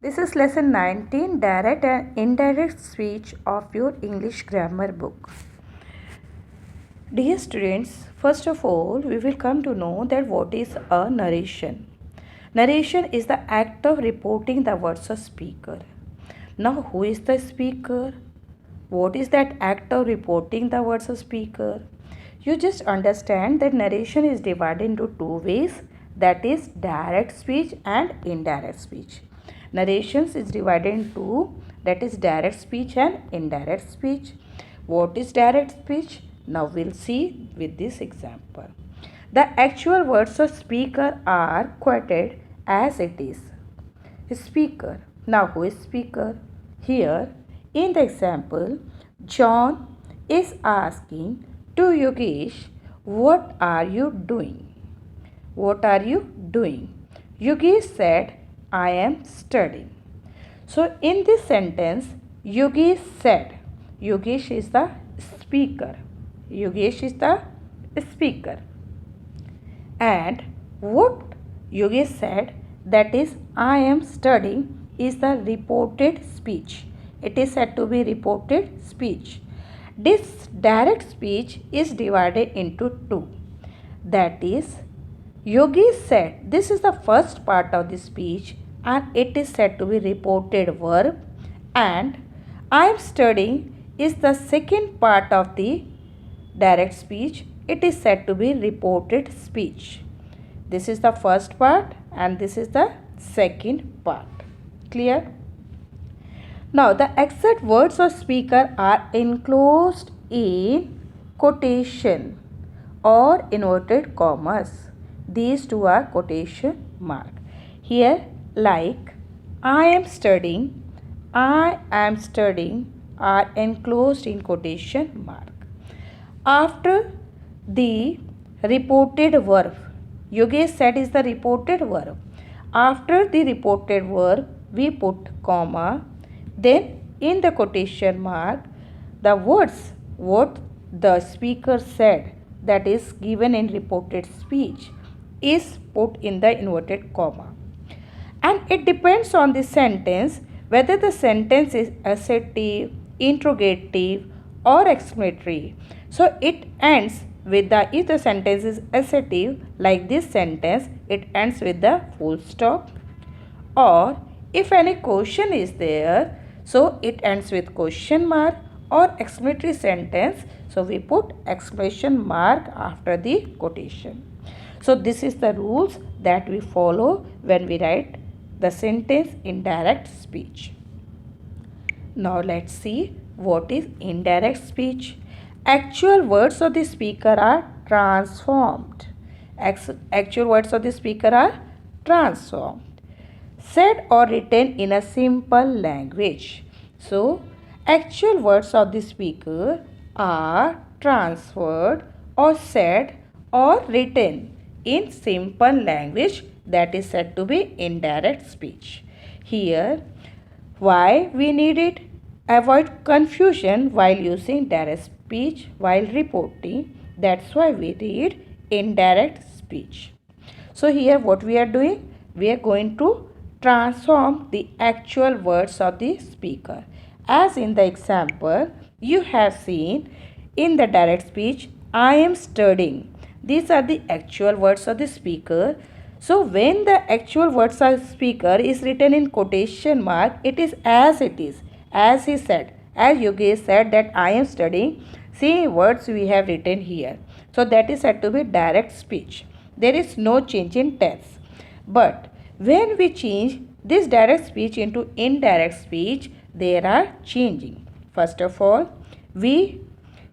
This is lesson 19, direct and indirect speech of your English grammar book. Dear students, first of all, we will come to know that what is a narration. Narration is the act of reporting the words of speaker. Now, who is the speaker? What is that act of reporting the words of speaker? You just understand that narration is divided into two ways, that is direct speech and indirect speech. Narrations is divided into, that is direct speech and indirect speech. What is direct speech? Now we'll see with this example. The actual words of speaker are quoted as it is. Speaker. Now who is speaker? Here in the example, John is asking to Yogesh, what are you doing? What are you doing? Yogesh said, I am studying. So in this sentence, Yogesh said, Yogesh is the speaker. Yogesh is the speaker. And what Yogesh said, that is, I am studying, is the reported speech. It is said to be reported speech. This direct speech is divided into two. That is, Yogesh said, this is the first part of the speech and it is said to be reported verb, and I am studying is the second part of the direct speech. It is said to be reported speech. This is the first part and this is the second part. Clear? Now the exact words of speaker are enclosed in quotation or inverted commas. These two are quotation mark. Here like I am studying are enclosed in quotation mark. After the reported verb, Yogesh said is the reported verb. After the reported verb, we put comma. Then in the quotation mark, the words what the speaker said, that is given in reported speech, is put in the inverted comma. And it depends on the sentence whether the sentence is assertive, interrogative or exclamatory. So it ends with the, if the sentence is assertive like this sentence, it ends with the full stop, or if any question is there, so it ends with question mark, or exclamatory sentence, so we put exclamation mark after the quotation. So this is the rules that we follow when we write the sentence in direct speech. Now let's see what is indirect speech. Actual words of the speaker are transformed. Actual words of the speaker are transformed. Said or written in a simple language. So, actual words of the speaker are transferred or said or written in simple language, that is said to be indirect speech. Here, why we need it? Avoid confusion while using direct speech while reporting. That's why we read indirect speech. So here what we are doing? We are going to transform the actual words of the speaker. As in the example, you have seen in the direct speech, I am studying. These are the actual words of the speaker. So when the actual words of the speaker is written in quotation mark, it is, as he said, as Yogesh said that I am studying. See words we have written here. So that is said to be direct speech. There is no change in tense. But when we change this direct speech into indirect speech, there are changing. First of all, we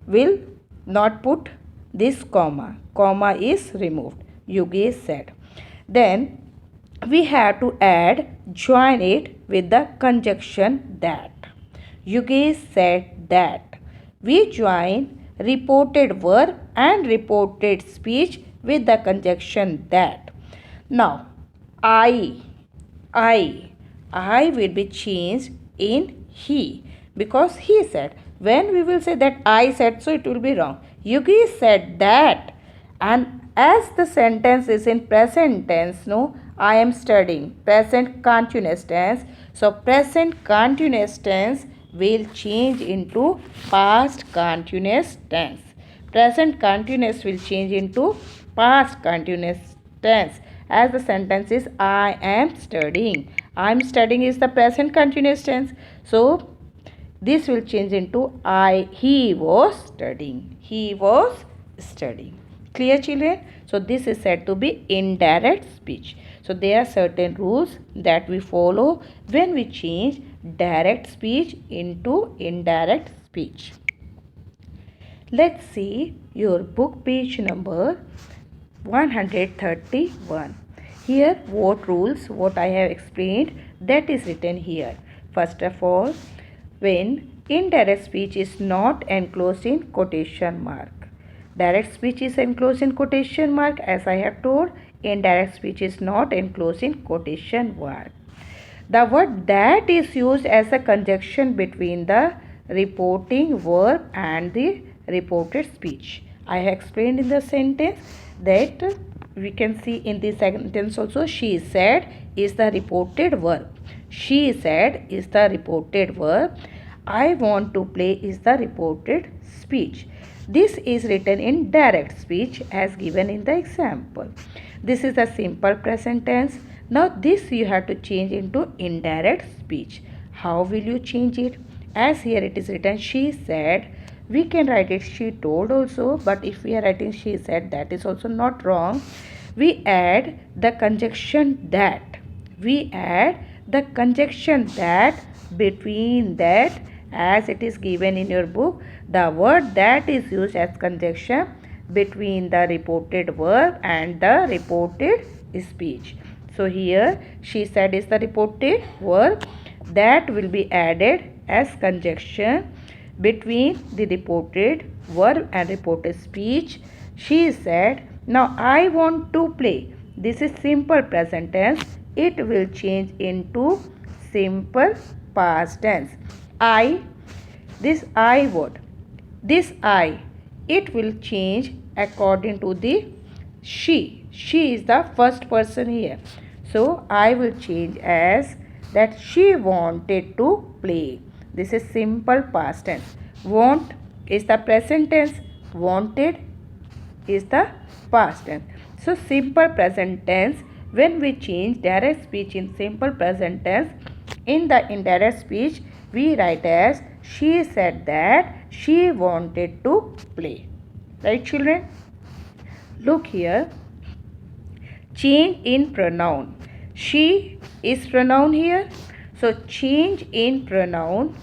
will not put this comma. Comma is removed. Yogesh said. Then we have to join it with the conjunction that. Yogesh said that. We join reported verb and reported speech with the conjunction that. Now, I will be changed in he, because he said. When we will say that I said, so it will be wrong. Yogesh said that, and as the sentence is in present tense, no, I am studying. Present continuous tense. So present continuous tense will change into past continuous tense. Present continuous will change into past continuous tense, as the sentence is I am studying. I am studying is the present continuous tense. So this will change into he was studying. He was studying. Clear, children? So this is said to be indirect speech. So there are certain rules that we follow when we change direct speech into indirect speech. Let's see your book page number 131. Here what rules, what I have explained, that is written here. First of all, when indirect speech is not enclosed in quotation mark. Direct speech is enclosed in quotation mark, as I have told. Indirect speech is not enclosed in quotation mark. The word that is used as a conjunction between the reporting verb and the reported speech. I have explained in the sentence that we can see in this sentence also, she said is the reported verb. She said is the reported verb. I want to play is the reported speech. This is written in direct speech as given in the example. This is a simple present tense. Now this you have to change into indirect speech. How will you change it? As here it is written she said, we can write it she told also, but if we are writing she said, that is also not wrong. We add the conjunction that. We add the conjunction that between that, as it is given in your book. The word that is used as conjunction between the reported verb and the reported speech. So here she said is the reported verb, that will be added as conjunction between the reported verb and reported speech. She said, now I want to play. This is simple present tense. It will change into simple past tense. This I word, this I, it will change according to the she. She is the first person here. So I will change as that she wanted to play. This is simple past tense. Want is the present tense. Wanted is the past tense. So simple present tense, when we change direct speech in simple present tense, in the indirect speech we write as she said that she wanted to play. Right, children? Look here. Change in pronoun. She is pronoun here. So change in pronoun.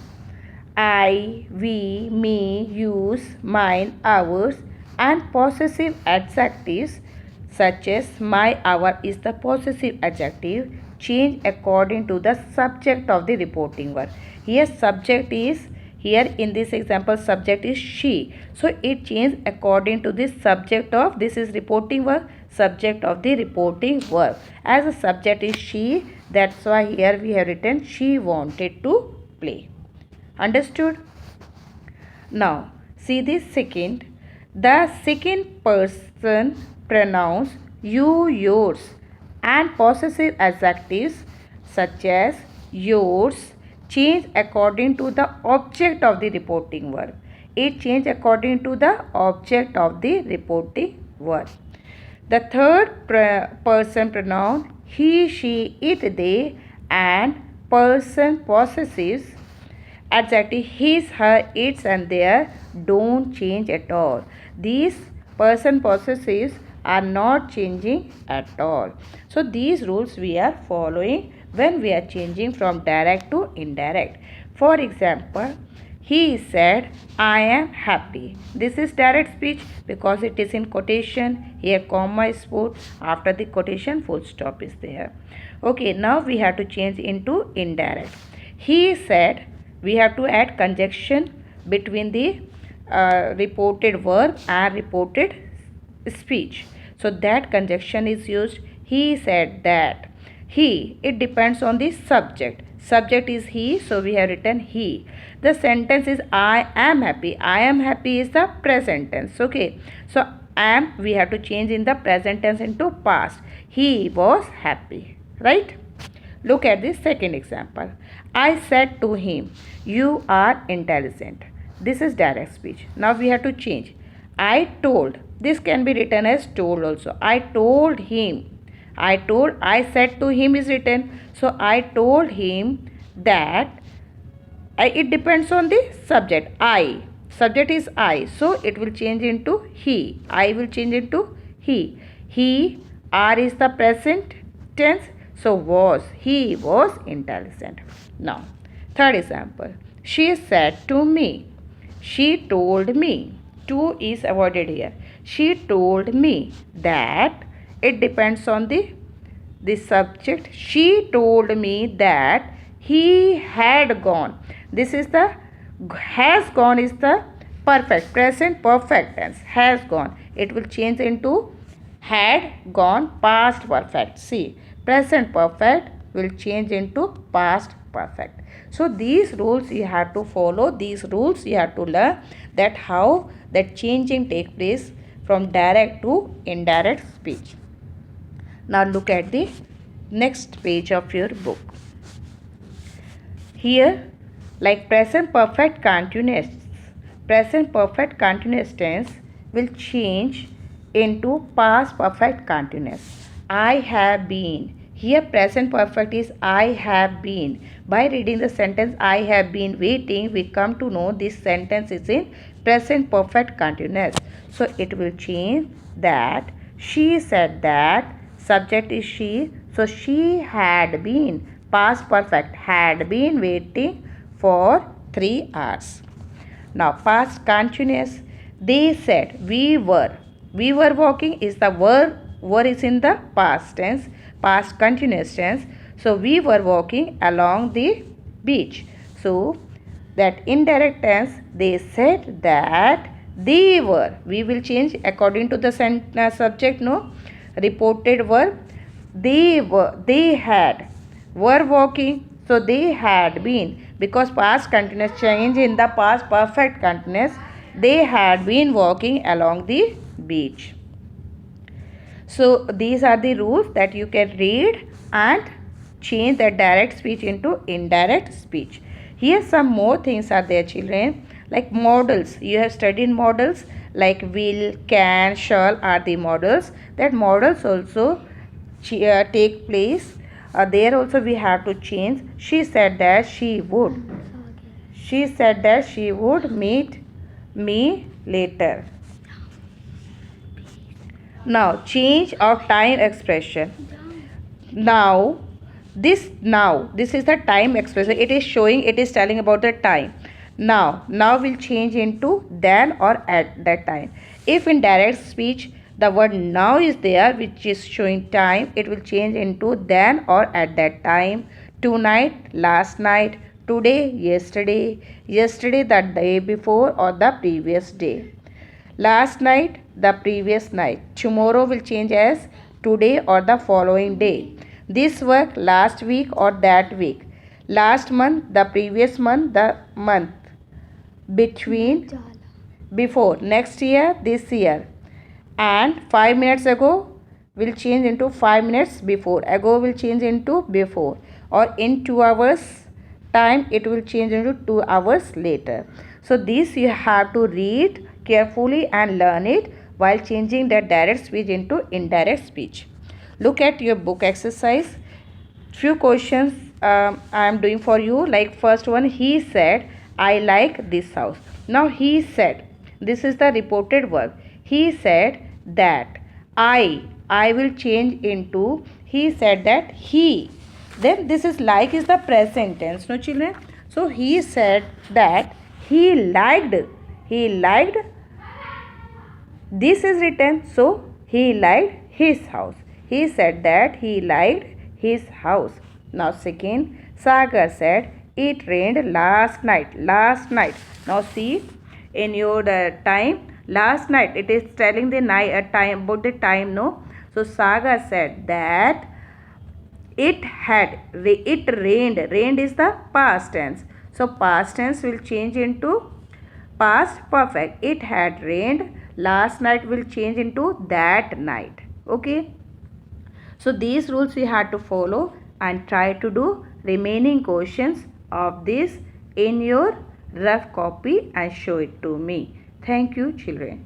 I, we, me, use, mine, ours, and possessive adjectives such as my, our is the possessive adjective, change according to the subject of the reporting verb. Here subject is, here in this example subject is she. So it changes according to the subject of, this is reporting verb, subject of the reporting verb. As the subject is she, that's why here we have written she wanted to play. Understood? Now see the second. The second person pronouns you, yours, and possessive adjectives such as yours change according to the object of the reporting verb. It change according to the object of the reporting verb. The third person pronoun he, she, it, they, and person possessives adjective his, her, its, and their don't change at all. These person possessives are not changing at all. So these rules we are following when we are changing from direct to indirect. For example, he said, I am happy. This is direct speech because it is in quotation. Here comma is put. After the quotation, full stop is there. Okay, now we have to change into indirect. He said, we have to add conjunction between the reported verb and reported speech. So that conjunction is used. He said that. He, it depends on the subject. Subject is he, so we have written he. The sentence is I am happy. I am happy is the present tense. Okay. So am we have to change in the present tense into past. He was happy, right? Look at the second example. I said to him, you are intelligent. This is direct speech. Now we have to change. I told. This can be written as told also. I told him. I said to him is written. So I told him that it depends on the subject. I. Subject is I. So it will change into he. I will change into he. He. Are is the present tense. So was. He was intelligent. Now, third example. She said to me. She told me. To is avoided here. She told me that it depends on the subject. She told me that he had gone. This is the has gone is the perfect present perfect tense. Has gone. It will change into had gone past perfect. See, present perfect will change into past perfect. So these rules you have to follow. These rules you have to learn that how that changing take place from direct to indirect speech. Now look at the next page of your book. Here, like present perfect continuous tense will change into past perfect continuous. I have been. Here present perfect is I have been. By reading the sentence I have been waiting, we come to know this sentence is in present perfect continuous. So it will change that she said that, subject is she, so she had been, past perfect, had been waiting for 3 hours. Now past continuous, they said, we were walking is the were is in the past tense, past continuous tense. So we were walking along the beach. So that indirect tense, they said that they were. We will change according to the subject, no? Reported verb. They had. Were walking. So they had been. Because past continuous change in the past perfect continuous. They had been walking along the beach. So these are the rules that you can read and change the direct speech into indirect speech. Here some more things are there, children, like modals. You have studied modals like will, can, shall are the modals. That modals also take place. There also we have to change. She said that she would. She said that she would meet me later. Now change of time expression. Now this is the time expression. It is showing, it is telling about the time. Now will change into then or at that time. If in direct speech the word now is there which is showing time, it will change into then or at that time. Tonight, last night, today, yesterday, yesterday the day before or the previous day. Last night, the previous night. Tomorrow will change as today or the following day. This work, last week or that week. Last month, the previous month, the month. Between, before. Next year, this year. And 5 minutes ago will change into 5 minutes before. Ago will change into before. Or in 2 hours time, it will change into 2 hours later. So this you have to read carefully and learn it while changing the direct speech into indirect speech. Look at your book exercise. Few questions I am doing for you. Like first one, he said, I like this house. Now he said, this is the reported verb. He said that. I will change into, he said that he. Then this is like is the present tense, no children? So he said that he liked. This is written, so he liked his house. He said that he liked his house. Now second, Sagar said it rained last night. Now see in your time, last night it is telling the night time about the time, no? So Sagar said that it rained. Rained is the past tense. So past tense will change into past perfect. It had rained last night will change into that night. Okay. So these rules we had to follow and try to do remaining questions of this in your rough copy and show it to me. Thank you, children.